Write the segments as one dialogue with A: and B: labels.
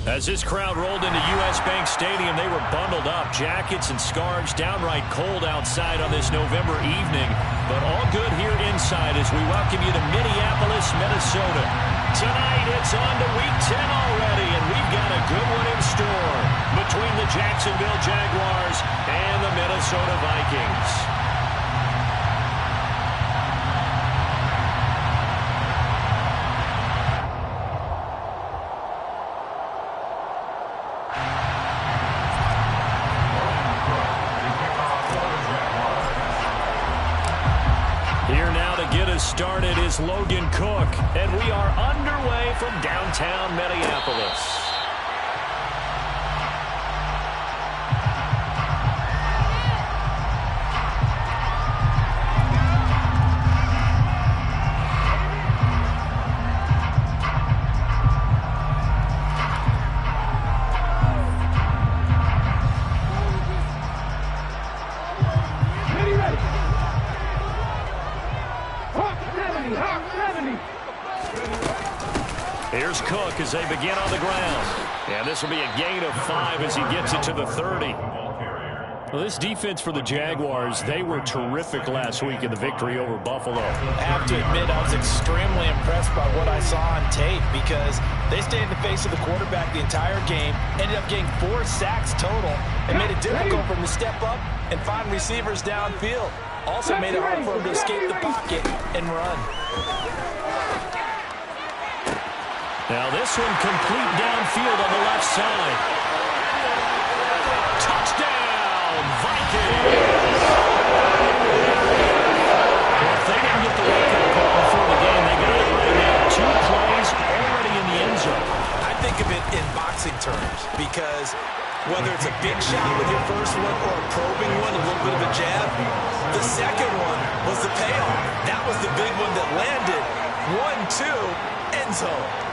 A: As this crowd rolled into U.S. Bank Stadium, they were bundled up, jackets and scarves, downright cold outside on this November evening. But all good here inside as we welcome you to Minneapolis, Minnesota. Tonight, it's on to Week 10 already, and we've got a good one in store between the Jacksonville Jaguars and the Minnesota Vikings. Started is Logan Cook, and we are underway from downtown Minneapolis. Here's Cook as they begin on the ground. And this will be a gain of 5 as he gets it to the 30. Well, this defense for the Jaguars, they were terrific last week in the victory over Buffalo.
B: I have to admit, I was extremely impressed by what I saw on tape because they stayed in the face of the quarterback the entire game, ended up getting 4 sacks total, and made it difficult for him to step up and find receivers downfield. Also made it hard for him to escape the pocket and run.
A: Now this one complete downfield on the left side. Touchdown, Vikings! Well, if they didn't get the wake-up call before the game, they got it right now. 2 plays already in the end zone.
B: I think of it in boxing terms because whether it's a big shot with your first one or a probing one, a little bit of a jab, the second one was the payoff. That was the big one that landed. 1-2, end zone.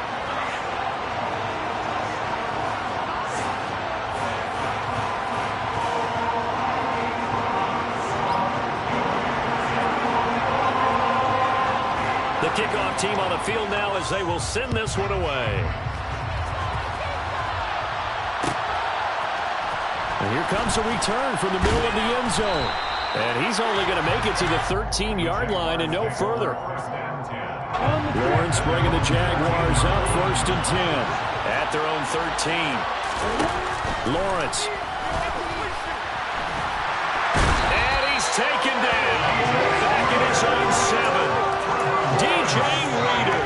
A: The kickoff team on the field now as they will send this one away. And here comes a return from the middle of the end zone. And he's only going to make it to the 13-yard line and no further. Lawrence bringing the Jaguars up 1st and 10 at their own 13. Lawrence. And he's taken down. Back in his own 7. DJ Reader.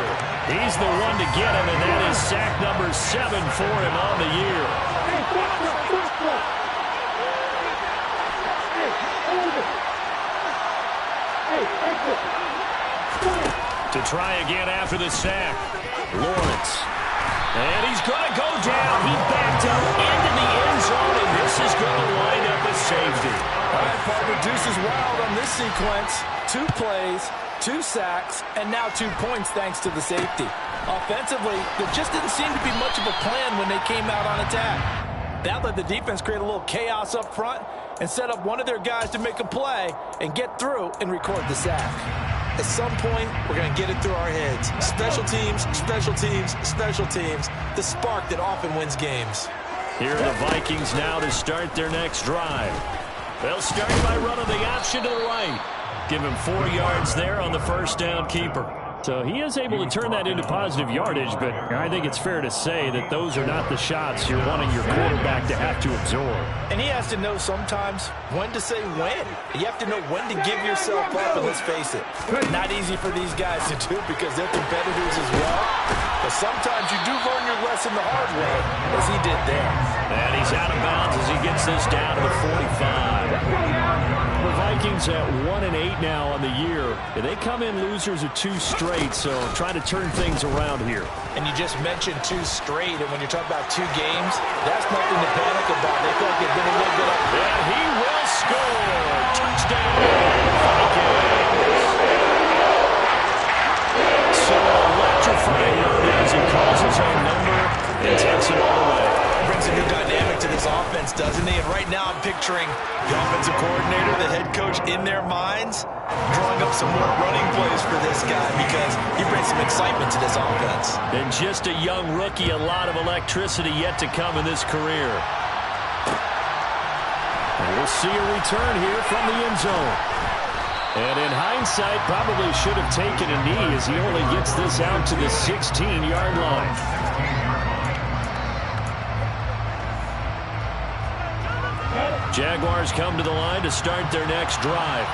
A: He's the one to get him, and that is sack number 7 for him on the year. To try again after the sack. Lawrence. And he's going to go down. He backed up into the end zone, and this is going to wind up a safety.
B: All right, partner, Deuce is wild on this sequence. 2 plays, 2 sacks, and now 2 points thanks to the safety. Offensively, there just didn't seem to be much of a plan when they came out on attack. That let the defense create a little chaos up front and set up one of their guys to make a play and get through and record the sack. At some point, we're going to get it through our heads. Special teams, special teams, special teams. The spark that often wins games.
A: Here are the Vikings now to start their next drive. They'll start by running the option to the right. Give him 4 yards there on the first down keeper. So he is able to turn that into positive yardage, but I think it's fair to say that those are not the shots you're wanting your quarterback to have to absorb.
B: And he has to know sometimes when to say when. You have to know when to give yourself up, and let's face it, not easy for these guys to do because they're competitors as well. But sometimes you do learn your lesson the hard way, as he did there.
A: And he's out of bounds as he gets this down to the 45. The Vikings at 1-8 now on the year. They come in losers of 2 straight, so trying to turn things around here.
B: And you just mentioned 2 straight, and when you're talking about 2 games, that's nothing to panic about. They feel like they've been a little bit up.
A: And he will score. Touchdown, Vikings. So electrifying as he calls his own number and takes it all away.
B: Brings a new dynamic to this offense, doesn't isn't he? And right now I'm picturing the offensive coordinator, the head coach in their minds, drawing up some more running plays for this guy because he brings some excitement to this offense.
A: And just a young rookie, a lot of electricity yet to come in this career. And we'll see a return here from the end zone. And in hindsight, probably should have taken a knee as he only gets this out to the 16-yard line. Jaguars come to the line to start their next drive.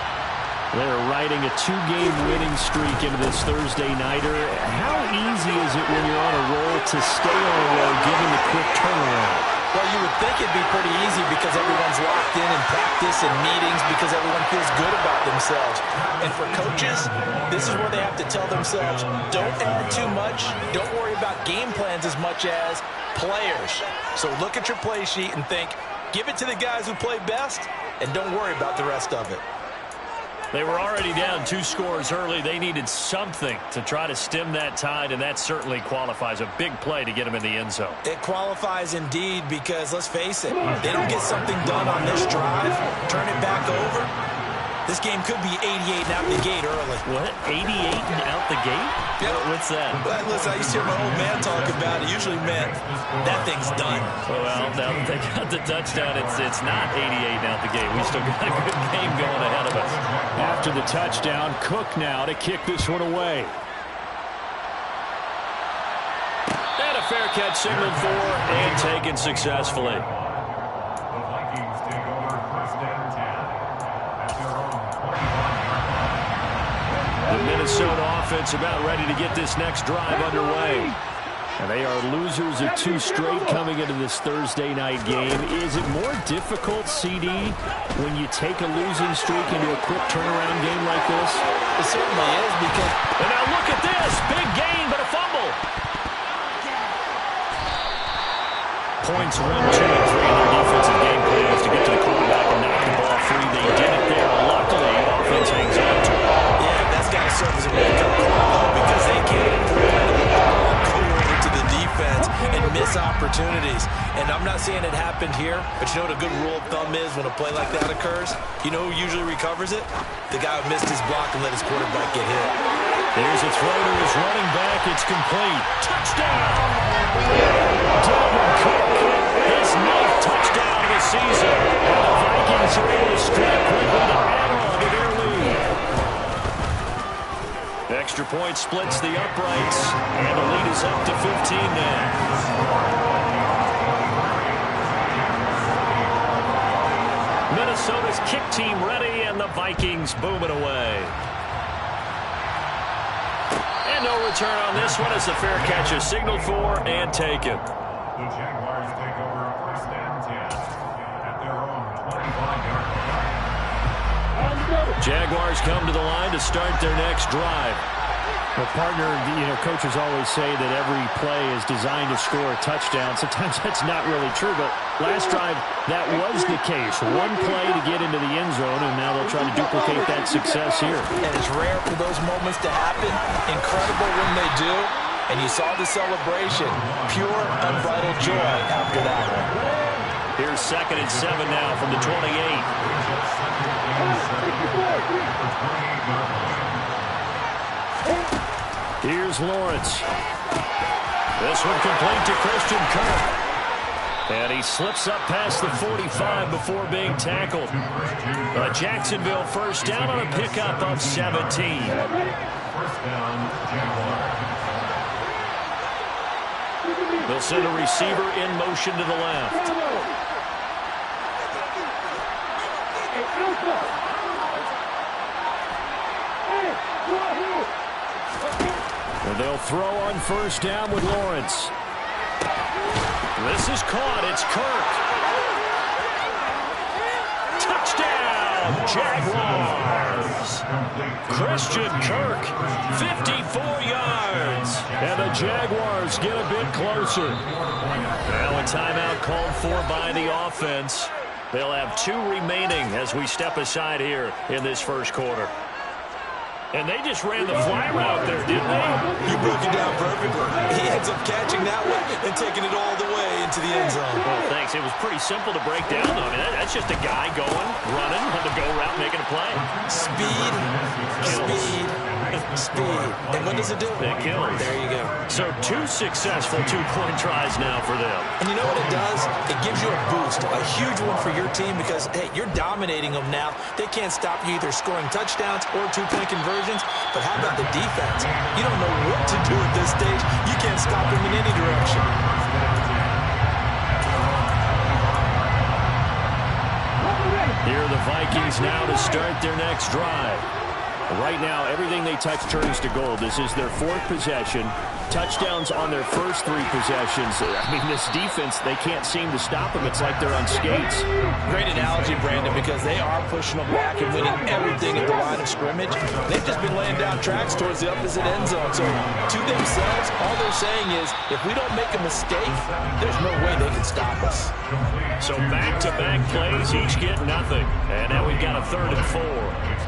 A: They're riding a 2-game winning streak into this Thursday nighter. How easy is it when you're on a roll to stay on a roll given the quick turnaround?
B: Well, you would think it'd be pretty easy because everyone's locked in practice and meetings because everyone feels good about themselves. And for coaches, this is where they have to tell themselves, don't add too much. Don't worry about game plans as much as players. So look at your play sheet and think, give it to the guys who play best, and don't worry about the rest of it.
A: They were already down 2 scores early. They needed something to try to stem that tide, and that certainly qualifies. A big play to get them in the end zone.
B: It qualifies indeed because, let's face it, they don't get something done on this drive, turn it back over. This game could be 88 and out the gate early.
A: What? 88 and out the gate?
B: Yep.
A: What's that?
B: Listen, I used to hear my old man talk about it. Usually meant that thing's done.
A: Well, now that they got the touchdown, it's not 88 and out the gate. We still got a good game going ahead of us. After the touchdown, Cook now to kick this one away. And a fair catch signaled for and taken successfully. The Minnesota offense about ready to get this next drive underway. And they are losers of 2 straight coming into this Thursday night game. Is it more difficult, CD, when you take a losing streak into a quick turnaround game like this?
B: It certainly is because...
A: And now look at this. Big gain, but a fumble. Points 1, 2, and 3 in their defensive game plan is to get to the quarterback and knock the ball free. They did it there. Luckily, offense hangs on to it.
B: Yeah, that's got to serve as a wake-up call, though, because they can't afford the ball go over to the defense and miss opportunities. And I'm not saying it happened here, but you know what a good rule of thumb is when a play like that occurs? You know who usually recovers it? The guy who missed his block and let his quarterback get hit.
A: There's a throw to his running back. It's complete. Touchdown! Dalvin Cook, his 9th touchdown of the season. And the Vikings are able to strike quickly to add on to their lead. Extra point splits the uprights, and the lead is up to 15 now. Minnesota's kick team ready, and the Vikings boom it away. And no return on this one as the fair catch is signaled for and taken.
C: The Jaguars take over a 1st and 10 at their own 25-yard line.
A: Jaguars come to the line to start their next drive. Well, partner, coaches always say that every play is designed to score a touchdown. Sometimes that's not really true, but last drive, that was the case. One play to get into the end zone, and now they'll try to duplicate that success here.
B: And it's rare for those moments to happen. Incredible when they do. And you saw the celebration. Pure, unbridled joy after that one.
A: Here's 2nd and 7 now from the 28. Here's Lawrence. This one complete to Christian Kirk. And he slips up past the 45 before being tackled. A Jacksonville first down on a pickup of 17.
C: First down, Jaguars.
A: They'll send a receiver in motion to the left. And they'll throw on first down with Lawrence. This is caught. It's Kirk. Touchdown, Jaguars. Christian Kirk, 54 yards. And the Jaguars get a bit closer. Now a timeout called for by the offense. They'll have 2 remaining as we step aside here in this first quarter. And they just ran the fly route there, didn't they?
B: You broke it down perfectly. He ends up catching that one and taking it all the way into
D: into the end zone.
A: Well, thanks. It was pretty simple to break down, though. I mean, that's just a guy going, running on the go route, making a play.
D: Speed, speed, speed. And what does it do?
A: It kills.
D: There you go.
A: So 2 successful two-point tries now for them.
D: And you know what it does? It gives you a boost, a huge one for your team because, hey, you're dominating them now. They can't stop you either scoring touchdowns or two-point conversions. But how about the defense? You don't know what to do at this stage. You can't stop them in any direction.
A: Here are the Vikings now to start their next drive. Right now, everything they touch turns to gold. This is their 4th possession. Touchdowns on their first 3 possessions. I mean, this defense, they can't seem to stop them. It's like they're on skates.
B: Great analogy, Brandon, because they are pushing them back and winning everything at the line of scrimmage. They've just been laying down tracks towards the opposite end zone. So to themselves, all they're saying is, if we don't make a mistake, there's no way they can stop us.
A: So back-to-back plays, each get nothing. And now we've got a 3rd and 4.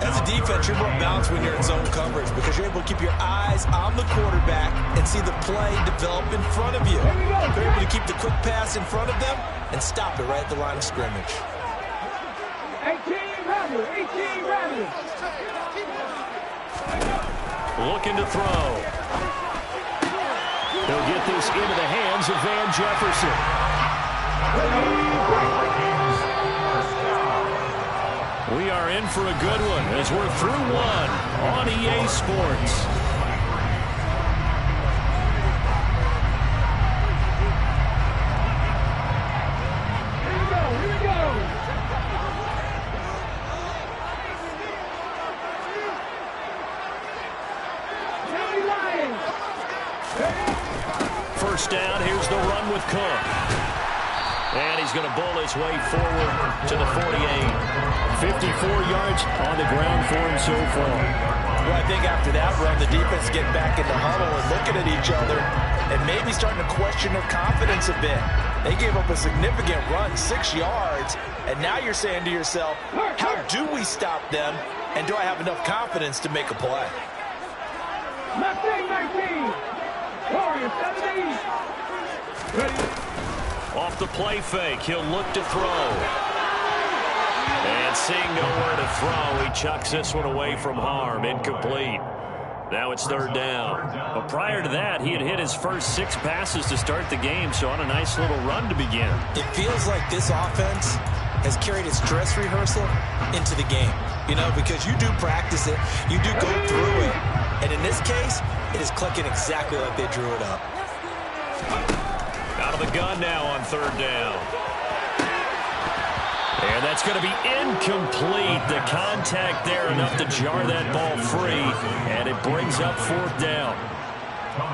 D: As a defense, you're more balanced when you're in zone coverage because you're able to keep your eyes on the quarterback and see the play develop in front of you. You're able to keep the quick pass in front of them and stop it right at the line of scrimmage.
E: 18 ready.
A: Looking to throw. He'll get this into the hands of Van Jefferson. We are in for a good one as we're through one on EA Sports.
E: Here we go.
A: First down, here's the run with Cook. And he's going to bowl his way forward to the 48. 54 yards on the ground for him so far.
B: Well, I think after that run, the defense getting back in the huddle and looking at each other and maybe starting to question their confidence a bit. They gave up a significant run, 6 yards, and now you're saying to yourself, how do we stop them, and do I have enough confidence to make a play?
E: 19. Warriors 17. Ready.
A: Off the play fake, he'll look to throw. And seeing nowhere to throw, he chucks this one away from harm. Incomplete. Now it's 3rd down. But prior to that, he had hit his first 6 passes to start the game, so on a nice little run to begin.
D: It feels like this offense has carried its dress rehearsal into the game. You know, because you do practice it, you do go through it. And in this case, it is clicking exactly like they drew it up.
A: Out of the gun now on 3rd down. And that's going to be incomplete. The contact there enough to jar that ball free. And it brings up 4th down.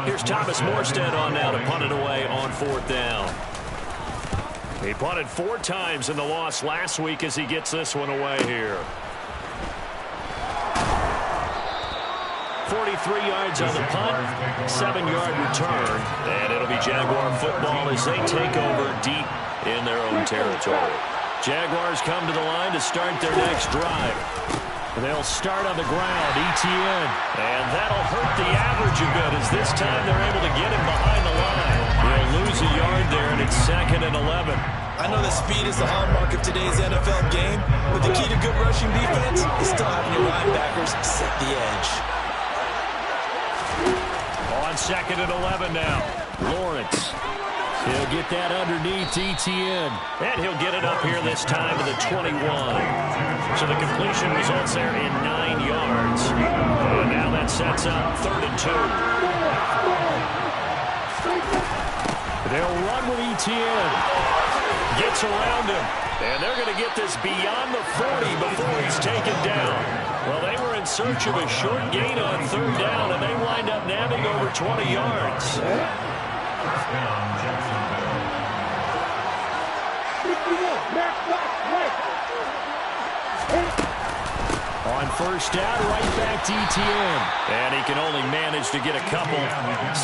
A: Here's Thomas Morstead on now to punt it away on 4th down. He punted 4 times in the loss last week as he gets this one away here. 43 yards on the punt, 7-yard return, and it'll be Jaguar football as they take over deep in their own territory. Jaguars come to the line to start their next drive. They'll start on the ground, ETN, and that'll hurt the average a bit as this time they're able to get him behind the line. They'll lose a yard there, and it's 2nd and 11.
D: I know that speed is the hallmark of today's NFL game, but the key to good rushing defense is still having your linebackers set the edge.
A: On 2nd and 11 now. Lawrence. He'll get that underneath ETN. And he'll get it up here this time to the 21. So the completion results there in 9 yards. And now that sets up 3rd and 2. They'll run with ETN. Gets around him. And they're going to get this beyond the 40 before he's taken down. Well, they were in search of a short gain on 3rd down, and they wind up nabbing over 20 yards. On 1st down, right back to ETN. And he can only manage to get a couple.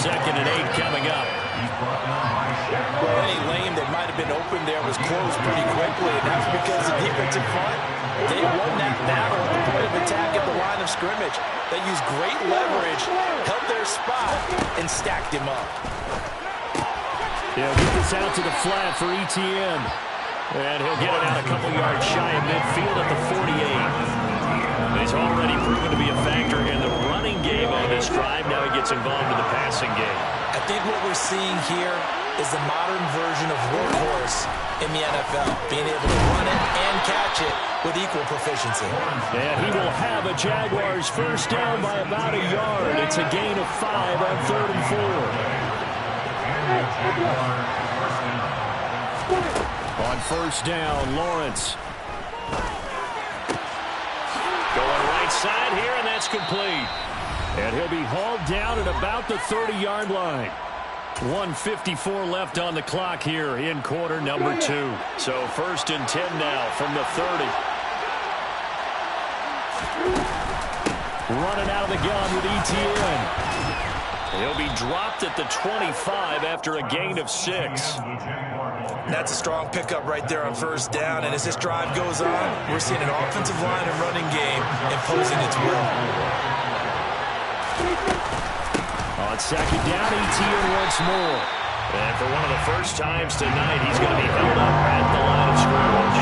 A: 2nd and 8 coming up.
B: Well, any lane that might have been open there was closed pretty quickly, and that's because the defensive front, they won that battle at the point of attack at the line of scrimmage. They used great leverage, held their spot, and stacked him up.
A: He'll get this out to the flat for ETN. And he'll get it out a couple yards shy of midfield at the 48. He's already proven to be a factor in the running game on this drive. Now he gets involved in the passing game.
D: I think what we're seeing here is the modern version of workhorse in the NFL, being able to run it and catch it with equal proficiency.
A: And he will have a Jaguars first down by about a yard. It's a gain of 5 on 3rd and 4. On first down, Lawrence. Going right side here, and that's complete. And he'll be hauled down at about the 30-yard line. 1:54 left on the clock here in quarter number 2. So 1st and 10 now from the 30. Running out of the gun with ETN. He'll be dropped at the 25 after a gain of 6.
D: That's a strong pickup right there on first down. And as this drive goes on, we're seeing an offensive line and running game imposing its will.
A: On 2nd down, ETN once more. And for one of the first times tonight, he's going to be held up at the line of scrimmage.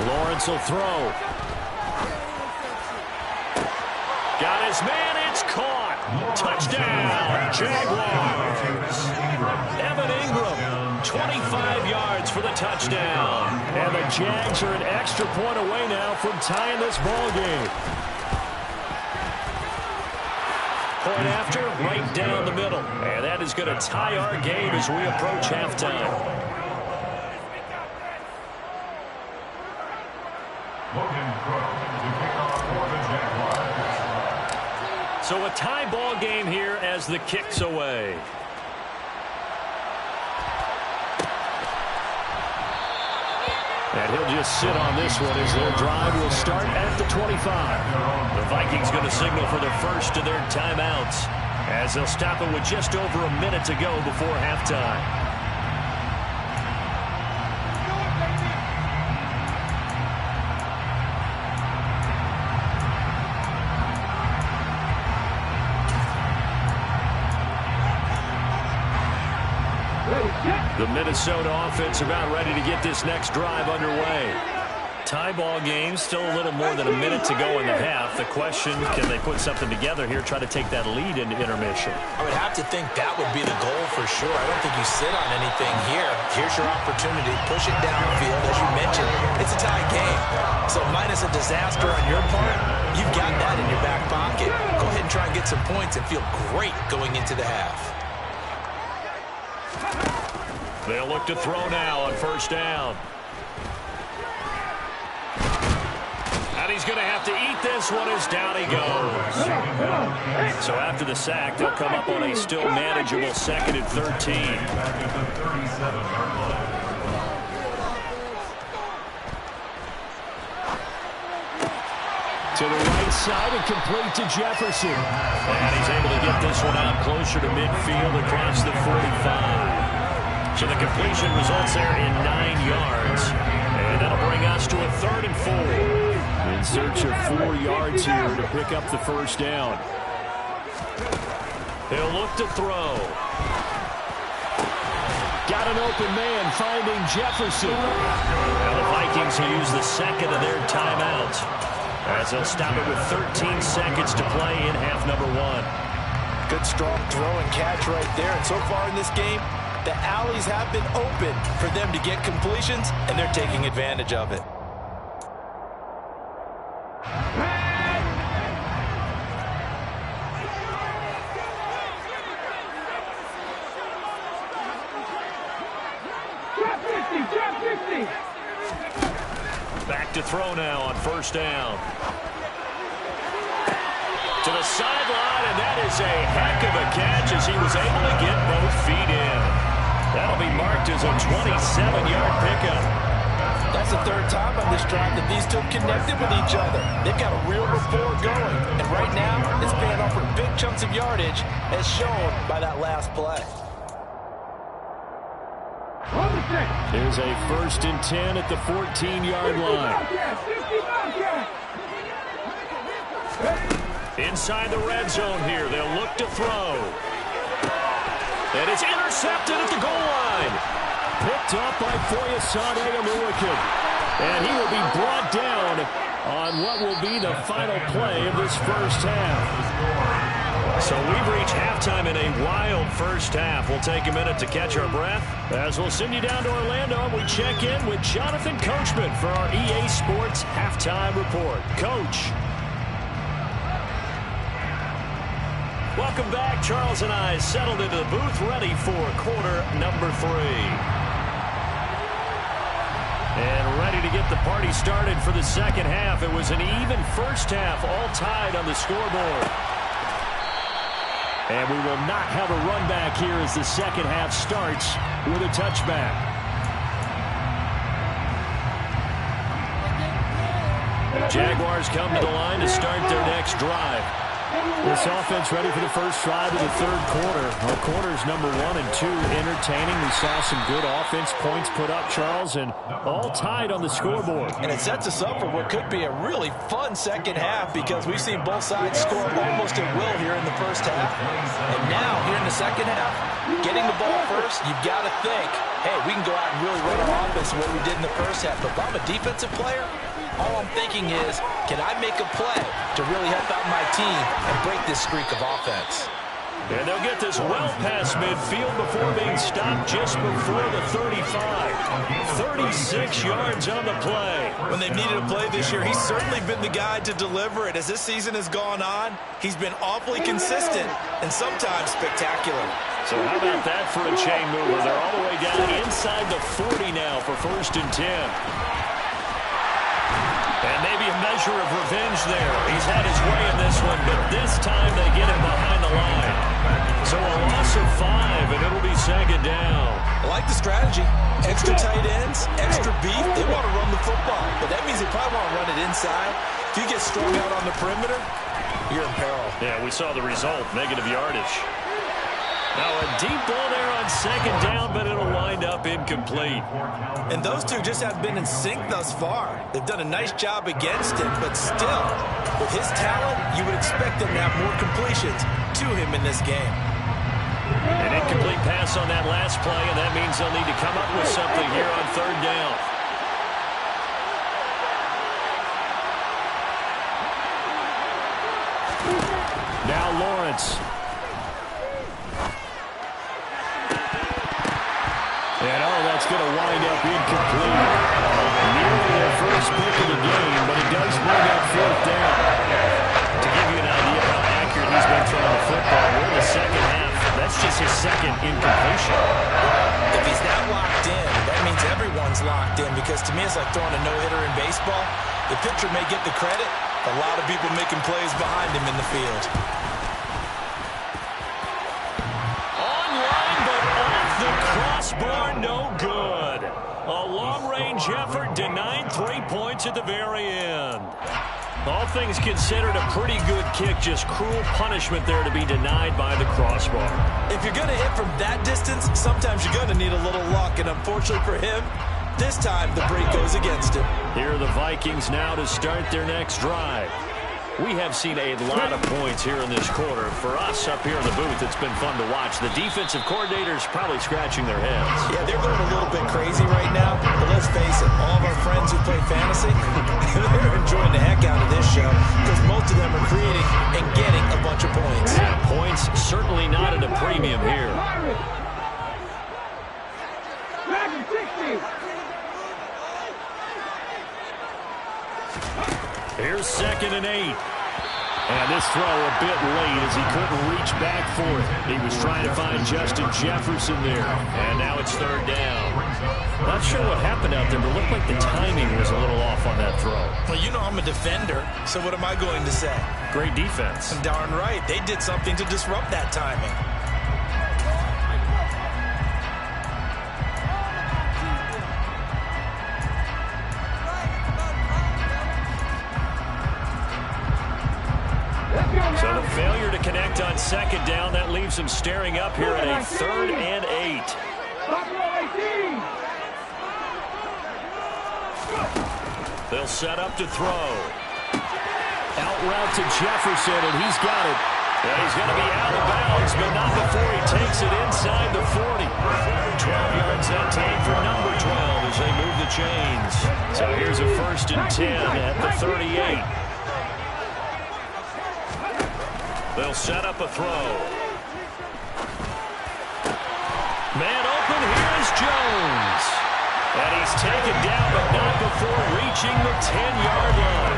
A: Lawrence will throw. Got his man, it's caught. Touchdown, Jaguars. Evan Ingram, 25 yards for the touchdown. And the Jags are an extra point away now from tying this ball game. Point after, right down the middle. And that is going to tie our game as we approach halftime. So a tie ball game here as the kick's away. And he'll just sit on this one as their drive will start at the 25. The Vikings going to signal for their first of their timeouts as they'll stop it with just over a minute to go before halftime. The Minnesota offense about ready to get this next drive underway. Tie ball game, still a little more than a minute to go in the half. The question, can they put something together here, try to take that lead into intermission?
D: I would have to think that would be the goal for sure. I don't think you sit on anything here. Here's your opportunity. Push it downfield. As you mentioned, it's a tie game. So minus a disaster on your part, you've got that in your back pocket. Go ahead and try and get some points and feel great going into the half.
A: They'll look to throw now on first down. And he's going to have to eat this one as down he goes. So after the sack, they'll come up on a still manageable 2nd and 13. To the right side and complete to Jefferson. And he's able to get this one out closer to midfield across the 45. So the completion results there in 9 yards. And that'll bring us to a 3rd and 4. In search of 4 yards here to pick up the first down. He'll look to throw. Got an open man finding Jefferson. Now the Vikings will use the 2nd of their timeouts as they'll stop it with 13 seconds to play in half number 1.
B: Good strong throw and catch right there. And so far in this game, the alleys have been open for them to get completions, and they're taking advantage of it.
A: Back to throw now on first down. To the sideline, and that is a heck of a catch as he was able to get both feet in. That'll be marked as a 27-yard pickup.
B: That's the 3rd time on this drive that these two connected with each other. They've got a real rapport going. And right now, it's paying off for big chunks of yardage, as shown by that last play.
A: Here's a 1st and 10 at the 14-yard line. Inside the red zone here. They'll look to throw. And it's intercepted at the goal line. Picked up by Foyesade Oluwakin. And he will be brought down on what will be the final play of this first half. So we've reached halftime in a wild first half. We'll take a minute to catch our breath as we'll send you down to Orlando and we check in with Jonathan Coachman for our EA Sports Halftime Report. Coach. Welcome back. Charles and I settled into the booth ready for quarter number 3. And ready to get the party started for the second half. It was an even first half, all tied on the scoreboard. And we will not have a run back here as the second half starts with a touchback. Jaguars come to the line to start their next drive. This offense ready for the first drive of the third quarter. Well, quarters number 1 and 2 entertaining. We saw some good offense points put up, Charles, and all tied on the scoreboard.
D: And it sets us up for what could be a really fun second half because we've seen both sides score almost at will here in the first half. And now, here in the second half, getting the ball first, you've got to think, hey, we can go out and really run our offense the way we did in the first half. But if I'm a defensive player, all I'm thinking is, can I make a play to really help out my team and break this streak of offense?
A: And they'll get this well past midfield before being stopped just before the 35. 36 yards on the play.
D: When they've needed a play this year, he's certainly been the guy to deliver it. As this season has gone on, he's been awfully consistent and sometimes spectacular.
A: So how about that for a chain mover? They're all the way down inside the 40 now for 1st and 10. And maybe a measure of revenge there. He's had his way in this one, but this time they get him behind the line. So a loss of 5, and it'll be second down.
D: I like the strategy. Extra tight ends, extra beef. They want to run the football, but that means they probably want to run it inside. If you get strung out on the perimeter, you're in peril.
A: Yeah, we saw the result, negative yardage. Now a deep ball there on second down, but it'll wind up incomplete.
D: And those two just have been in sync thus far. They've done a nice job against him, but still, with his talent, you would expect them to have more completions to him in this game.
A: An incomplete pass on that last play, and that means they'll need to come up with something here on third down. Now Lawrence. And, that's going to wind up incomplete. Nearly their first pick of the game, but it does bring up 4th down. To give you an idea of how accurate he's been throwing the football, we're in the second half. That's just his second incompletion.
D: If he's not locked in, that means everyone's locked in, because to me it's like throwing a no-hitter in baseball. The pitcher may get the credit, a lot of people making plays behind him in the field.
A: Crossbar, no good. A long-range effort denied 3 points at the very end. All things considered, a pretty good kick, just cruel punishment there to be denied by the crossbar.
D: If you're going to hit from that distance, sometimes you're going to need a little luck, and unfortunately for him, this time the break goes against him.
A: Here are the Vikings now to start their next drive. We have seen a lot of points here in this quarter. For us up here in the booth, it's been fun to watch. The defensive coordinators probably scratching their heads.
D: Yeah, they're going a little bit crazy right now. But let's face it, all of our friends who play fantasy, they're enjoying the heck out of this show because most of them are creating and getting a bunch of points.
A: Yeah, points certainly not at a premium here.
E: Madden 60.
A: Here's 2nd and 8. And this throw a bit late as he couldn't reach back for it. He was trying to find Justin Jefferson there. And now it's 3rd down. Not sure what happened out there, but it looked like the timing was a little off on that throw.
D: Well, you know I'm a defender, so what am I going to say?
A: Great defense.
D: Darn right. They did something to disrupt that timing.
A: So the failure to connect on 2nd down, that leaves him staring up here at a 3rd and 8. They'll set up to throw. Out route to Jefferson, and he's got it. And he's going to be out of bounds, but not before he takes it inside the 40. 12 yards that time for number 12 as they move the chains. So here's a 1st and 10 at the 38. They'll set up a throw. Man open, here's Jones. And he's taken down, but not before reaching the 10-yard line.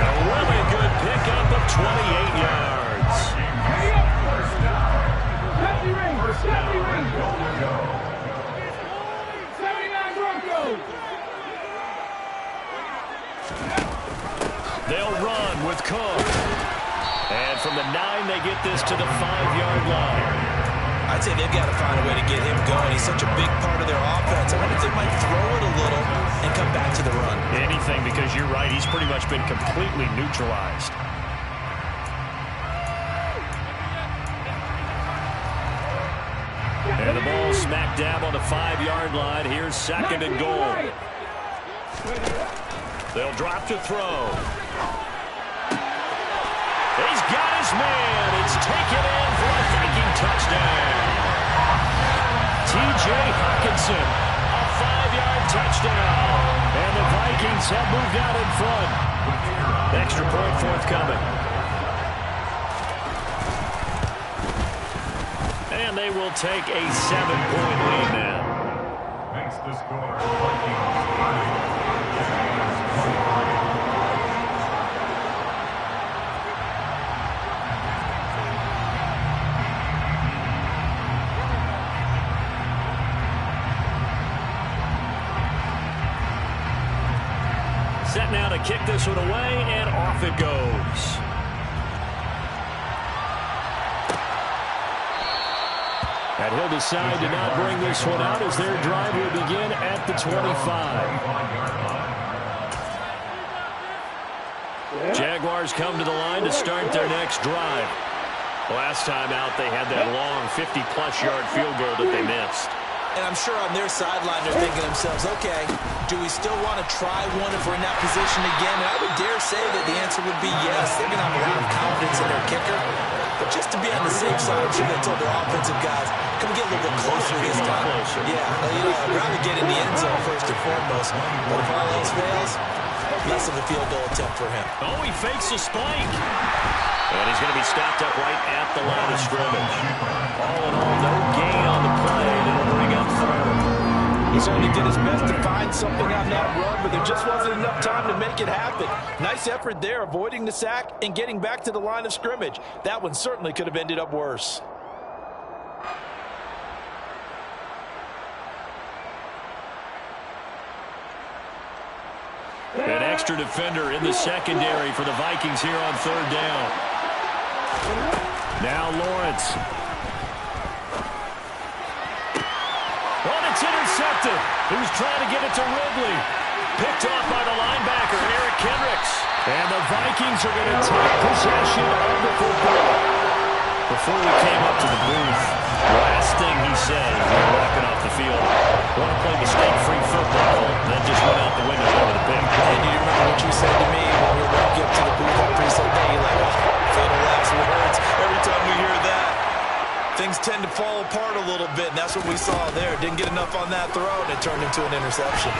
A: A really good pickup of 28 yards. They'll run with Cook. And from the 9, they get this to the 5-yard line.
D: I'd say they've got to find a way to get him going. He's such a big part of their offense. I wonder if they might throw it a little and come back to the run.
A: Anything, because you're right. He's pretty much been completely neutralized. And the ball smack dab on the 5-yard line. Here's 2nd and goal. They'll drop to throw. He's got his man. It's taken in for a Viking touchdown. T.J. Hawkinson, a 5-yard touchdown. And the Vikings have moved out in front. Extra point forthcoming. And they will take a 7-point lead now.
C: Makes the score Vikings 5.
A: Set now to kick this one away, and off it goes. And he'll decide to not bring this one out as their drive will begin at the 25. Jaguars come to the line to start their next drive. Last time out, they had that long 50-plus yard field goal that they missed.
D: And I'm sure on their sideline they're thinking to themselves, okay, do we still want to try one if we're in that position again? And I would dare say that the answer would be yes. They're going to have a lot of confidence in their kicker. But just to be on the safe side, I'm sure they told their offensive guys, come get a little bit closer this time. Yeah, I'd rather get in the end zone first and foremost. But if all else fails, less of a field goal attempt for him.
A: Oh, he fakes a spike. And he's going to be stopped up right at the line of scrimmage. All in all, no gain on the play. It'll bring up 3rd.
B: He certainly did his best to find something on that run, but there just wasn't enough time to make it happen. Nice effort there, avoiding the sack and getting back to the line of scrimmage. That one certainly could have ended up worse.
A: An extra defender in the secondary for the Vikings here on 3rd down. Now Lawrence. Oh, it's intercepted. He was trying to get it to Ridley. Picked off by the linebacker, Eric Kendricks. And the Vikings are going to take possession of the football. Before we came up to the booth, last thing he said as we were walking off the field, want to play mistake-free football. That just went out the window over the pick.
D: And do you remember what you said to me when we were walking up to the booth after Sunday? You're like, oh, fatal last words. Every time we hear that, things tend to fall apart a little bit, and that's what we saw there. Didn't get enough on that throw, and it turned into an interception.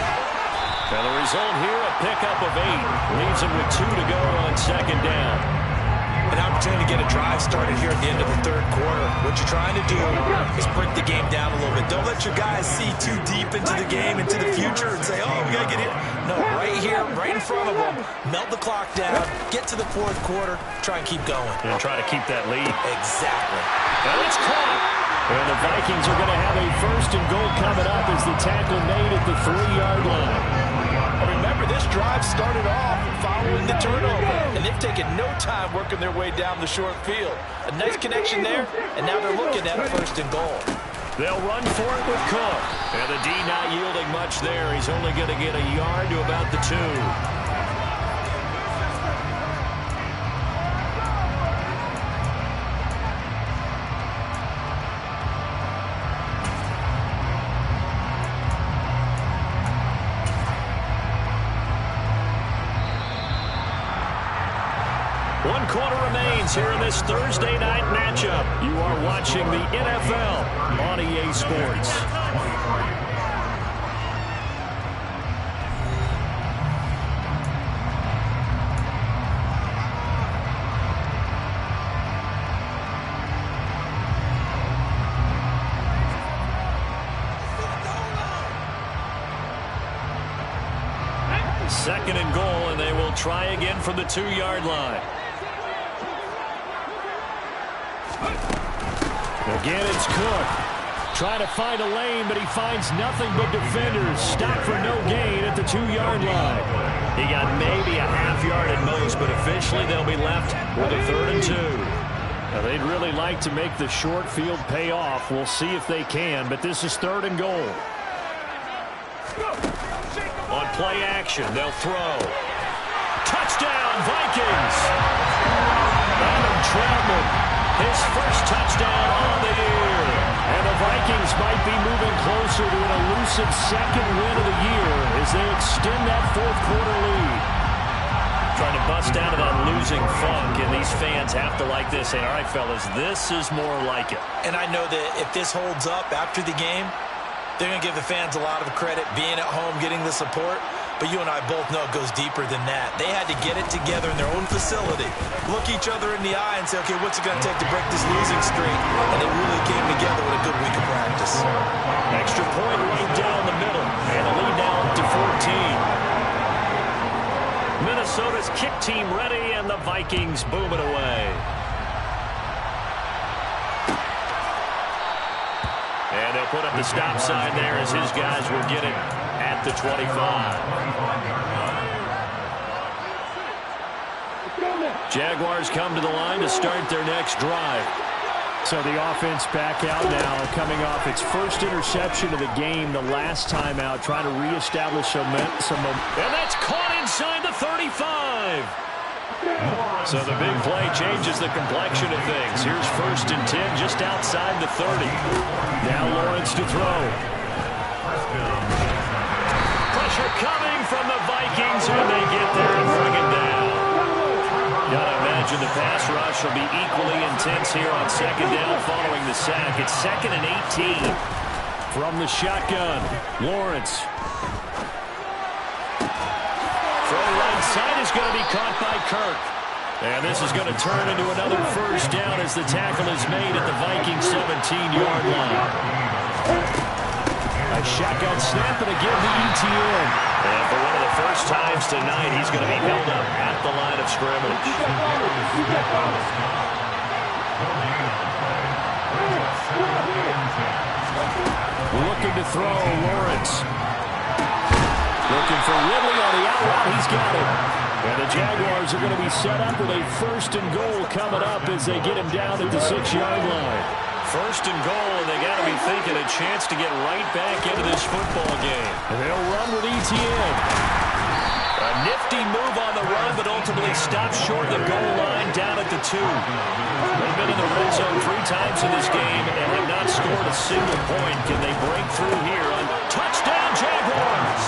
A: And the result here, a pickup of 8. Leaves him with 2 to go on 2nd down.
D: An opportunity to get a drive started here at the end of the 3rd quarter. What you're trying to do is break the game down a little bit. Don't let your guys see too deep into the game, into the future, and say, oh, we got to get here. No, right here, right in front of them, melt the clock down, get to the 4th quarter, try and keep going.
A: And try to keep that lead.
D: Exactly.
A: And it's caught. And the Vikings are going to have a 1st and goal coming up as the tackle made at the 3-yard line.
B: Remember, this drive started off following the turnover, and they've taken no time working their way down the short field. A nice connection there, and now they're looking at a 1st and goal.
A: They'll run for it with Cook. And the D not yielding much there. He's only going to get a yard to about the 2. 1 quarter remains here in this Thursday night matchup. You are watching the NFL on EA Sports. Second and goal, and they will try again from the 2-yard line. Again, it's Cook. Trying to find a lane, but he finds nothing but defenders. Stop for no gain at the 2-yard line. He got maybe a half yard at most, but officially they'll be left with a 3rd and 2. Now, they'd really like to make the short field pay off. We'll see if they can, but this is 3rd and goal. On play action, they'll throw. Touchdown, Vikings! Adam Troutman, his first touchdown on the year. And the Vikings might be moving closer to an elusive second win of the year as they extend that 4th quarter lead. Trying to bust out of that losing funk, and these fans have to like this. Saying, all right, fellas, this is more like it.
D: And I know that if this holds up after the game, they're going to give the fans a lot of credit, being at home, getting the support. But you and I both know it goes deeper than that. They had to get it together in their own facility, look each other in the eye and say, okay, what's it going to take to break this losing streak? And they really came together with a good week of practice.
A: Extra point right down the middle. And the lead now up to 14. Minnesota's kick team ready, and the Vikings boom it away. And they'll put up the stop sign there as his guys will get it at the 25. Jaguars come to the line to start their next drive. So the offense back out now, coming off its first interception of the game the last time out, trying to reestablish some momentum. And that's caught inside the 35. So the big play changes the complexion of things. Here's 1st and 10 just outside the 30. Now Lawrence to throw. Pressure coming from the Vikings, and they get there and bring it down. Gotta imagine the pass rush will be equally intense here on 2nd down following the sack. It's 2nd and 18 from the shotgun. Lawrence. Throw right side is going to be caught by Kirk. And this is going to turn into another 1st down as the tackle is made at the Vikings 17-yard line. A shotgun snap and a give to ETN. And for one of the first times tonight, he's going to be held up at the line of scrimmage. Looking to throw, Lawrence. Looking for Ridley on the out route. He's got it. And the Jaguars are going to be set up with a 1st and goal coming up as they get him down at the 6-yard line. 1st and goal, and they got to be thinking a chance to get right back into this football game. And they'll run with ETN. A nifty move on the run, but ultimately stopped short of the goal line down at the 2. They've been in the red zone 3 times in this game and have not scored a single point. Can they break through here on touchdown Jaguars?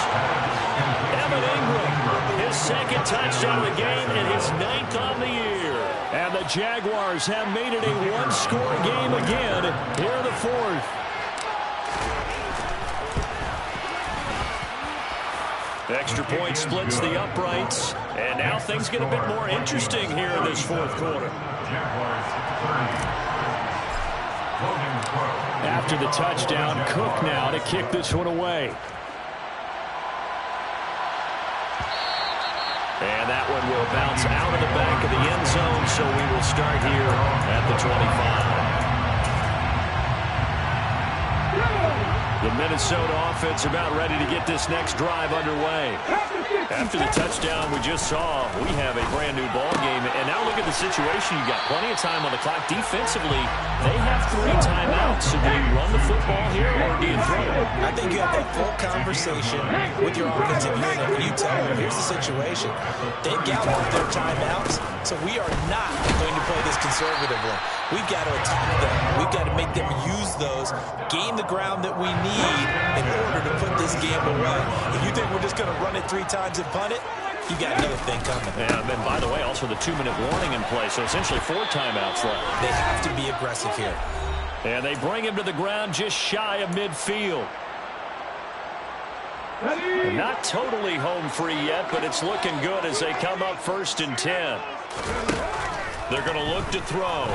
A: Evan Ingram, his 2nd touchdown of the game and his 9th on the year. And the Jaguars have made it a 1-score game again here in the 4th. The extra point splits the uprights, and now things get a bit more interesting here in this 4th quarter. After the touchdown, Cook now to kick this one away. And that one will bounce out of the back of the end zone, so we will start here at the 25. The Minnesota offense about ready to get this next drive underway. After the touchdown we just saw, we have a brand new ball game. And now look at the situation. You've got plenty of time on the clock. Defensively, they have 3 timeouts. So do you run the football here or do you throw it?
D: I think you have that full conversation with your offensive unit when you tell them, here's the situation. They've got off their timeouts, so we are not going to play this conservatively. We've got to attack them. We've got to make them use those, gain the ground that we need in order to put this game away. If you think we're just going to run it 3 times and punt it, you got another thing coming.
A: And then, by the way, also the 2-minute warning in play, so essentially 4 timeouts left.
D: They have to be aggressive here.
A: And they bring him to the ground just shy of midfield. And not totally home free yet, but it's looking good as they come up 1st and 10. They're going to look to throw.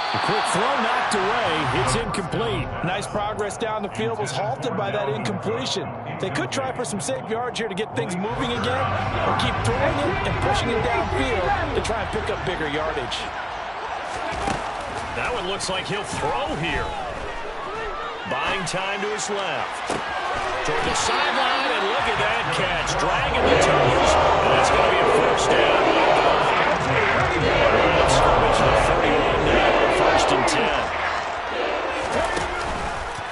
A: A quick throw knocked away. It's incomplete.
B: Nice progress down the field was halted by that incompletion. They could try for some safe yards here to get things moving again, or keep throwing it and pushing it downfield to try and pick up bigger yardage.
A: That one looks like he'll throw here. Buying time to his left. Toward the sideline, and look at that catch. Dragging the toes, and that's going to be a 1st down. Scrimmage to 31 now, 1st and 10.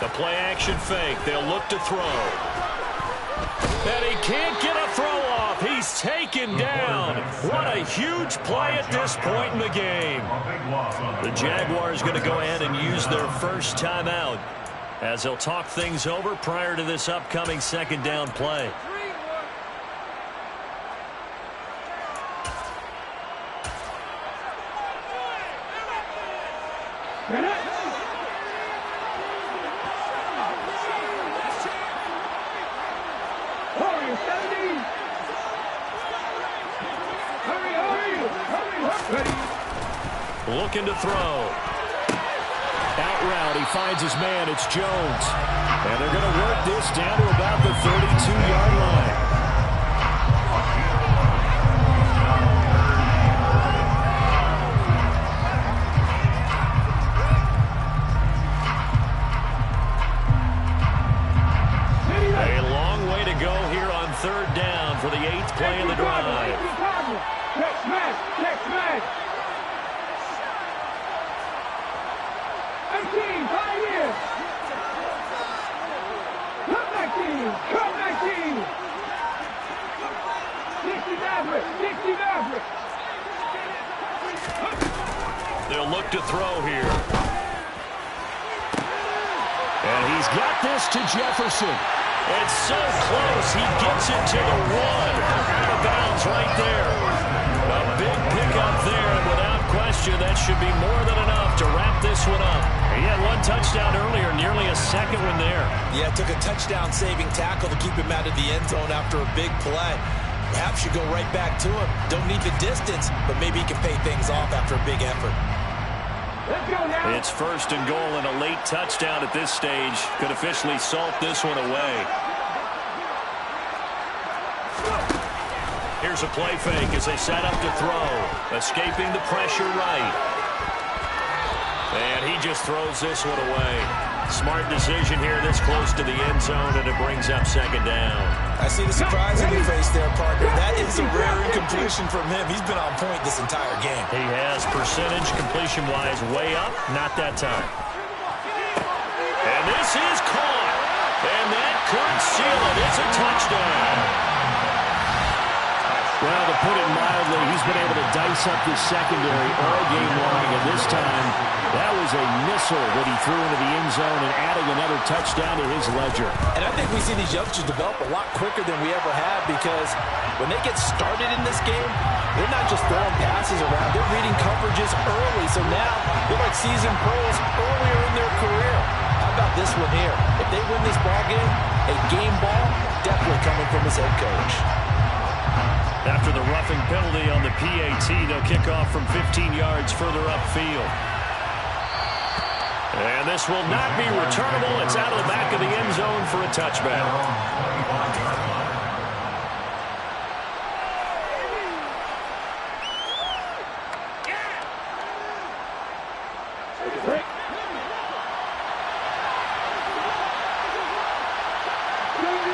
A: The play-action fake. They'll look to throw. And he can't get a throw off. He's taken down. What a huge play at this point in the game. The Jaguars going to go ahead and use their first timeout as they'll talk things over prior to this upcoming 2nd down play. Looking to throw. Out route, he finds his man. It's Jones. And they're going to work this down to about the 32-yard line. A long way to go here on 3rd down for the 8th play of the drive.
E: Next match. 18, 5 years. Come 19. 60 Maverick.
A: They'll look to throw here. And he's got this to Jefferson. It's so close. He gets it to the 1. Out of bounds right there. A big pickup there, and without question, that should be more than enough to wrap this one up. He had 1 touchdown earlier, nearly a 2nd one there.
D: Yeah, took a touchdown-saving tackle to keep him out of the end zone after a big play. Perhaps you go right back to him. Don't need the distance, but maybe he can pay things off after a big effort.
E: Let's go now.
A: It's 1st and goal, and a late touchdown at this stage could officially salt this one away. Here's a play fake as they set up to throw. Escaping the pressure right. And he just throws this one away. Smart decision here this close to the end zone, and it brings up 2nd down.
D: I see the surprise in your face there, partner. That is a rare incompletion from him. He's been on point this entire game.
A: He has percentage completion-wise way up. Not that time. And this is caught. And that could seal it. It's a touchdown. Well, to put it mildly, he's been able to dice up this secondary all game long, and this time that was a missile that he threw into the end zone and adding another touchdown to his ledger.
B: And I think we see these youngsters develop a lot quicker than we ever have, because when they get started in this game, they're not just throwing passes around. They're reading coverages early, so now they're like seasoned pros earlier in their career. How about this one here? If they win this ball game, a game ball definitely coming from his head coach.
A: After the roughing penalty on the PAT, they'll kick off from 15 yards further upfield. And this will not be returnable. It's out of the back of the end zone for a touchback.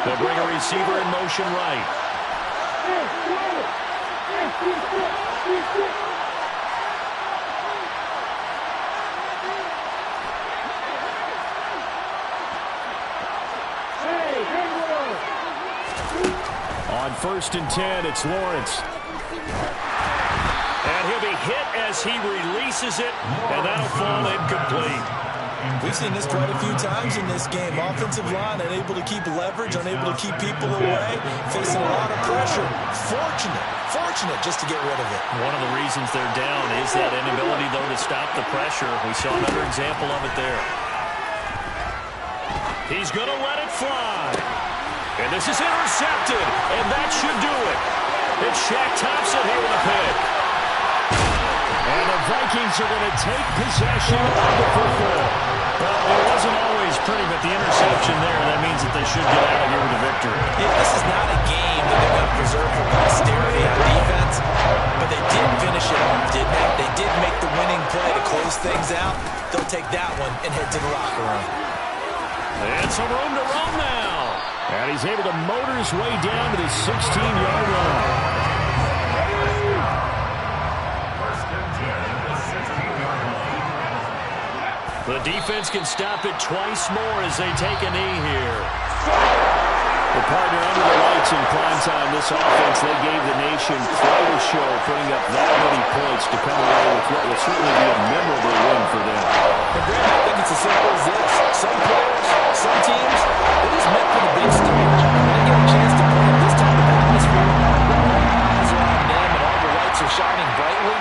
A: They'll bring a receiver in motion right. On 1st and 10, it's Lawrence. And he'll be hit as he releases it, and that'll fall incomplete.
D: We've seen this quite a few times in this game. Offensive line unable to keep leverage, unable to keep people away, facing a lot of pressure. Fortunate just to get rid of it.
A: One of the reasons they're down is that inability, though, to stop the pressure. We saw another example of it there. He's going to let it fly. And this is intercepted, and that should do it. It's Shaq Thompson here with a pick. And the Vikings are going to take possession of the football. Well, it wasn't always pretty, but the interception there, that means that they should get out of here with a victory.
D: Yeah, this is not a game that they're going to preserve for posterity on defense, but they did finish it off, didn't they? They did make the winning play to close things out. They'll take that one and head to the locker room.
A: And some room to run now. And he's able to motor his way down to the 16-yard line. The defense can stop it twice more as they take a knee here. The partner under the lights in prime time, this offense, they gave the nation quite a show, putting up that many points to come away with what will certainly be a memorable win for them.
B: And Brad, I think it's as simple as this. Some players, some teams, they're just meant for the big stage. When they get a chance to play in this type of atmosphere, eyes are on them and all the lights are shining brightly,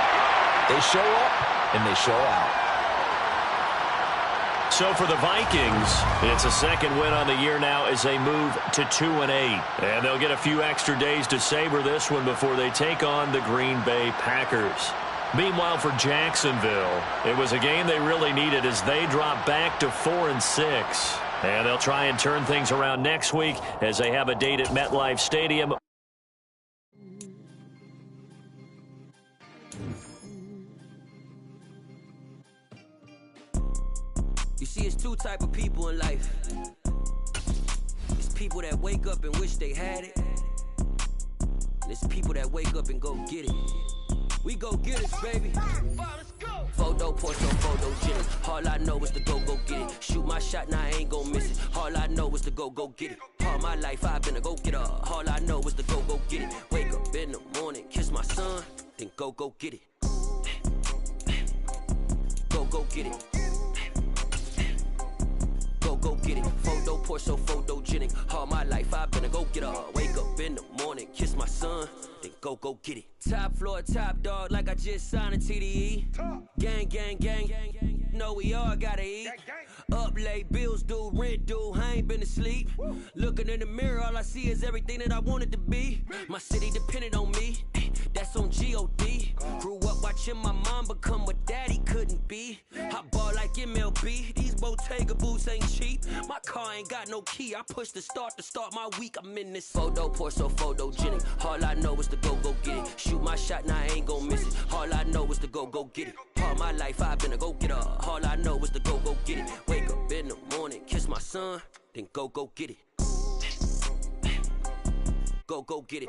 B: they show up and they show out.
A: So for the Vikings, it's a second win on the year now as they move to 2-8. And they'll get a few extra days to savor this one before they take on the Green Bay Packers. Meanwhile, for Jacksonville, it was a game they really needed as they drop back to 4-6. And they'll try and turn things around next week as they have a date at MetLife Stadium.
F: You see, it's two type of people in life. It's people that wake up and wish they had it. And it's people that wake up and go get it. We go get it, baby. Photo, Porsche, photogenic. All I know is to go get it. Shoot my shot, now I ain't gon' miss it. All I know is to go get it. All my life I've been a go-getter. All I know is to go get it. Wake up in the morning, kiss my son, then go get it. Go get it. Go get it. Photo, Porsche, photogenic. All my life I've been a go-getter. Wake up in the morning, kiss my son, then go get it. Top floor, top dog, like I just signed a TDE. Gang. Know we all gotta eat. Up late, bills due, rent due, I ain't been asleep. Looking in the mirror, all I see is everything that I wanted to be. My city depended on me, that's on G.O.D. Grew up watching my mom become what daddy couldn't be. I ball like MLB, these Bottega boots ain't cheap. My car ain't got no key, I push the start to start my week. I'm in this photo, Porsche, photogenic. All I know is to go get it. Shoot my shot, now I ain't gon' miss it. All I know is to go get it. All my life I've been a go-getter. All I know is to go get it. Wake up in the morning, kiss my son, then go get it. Go get it.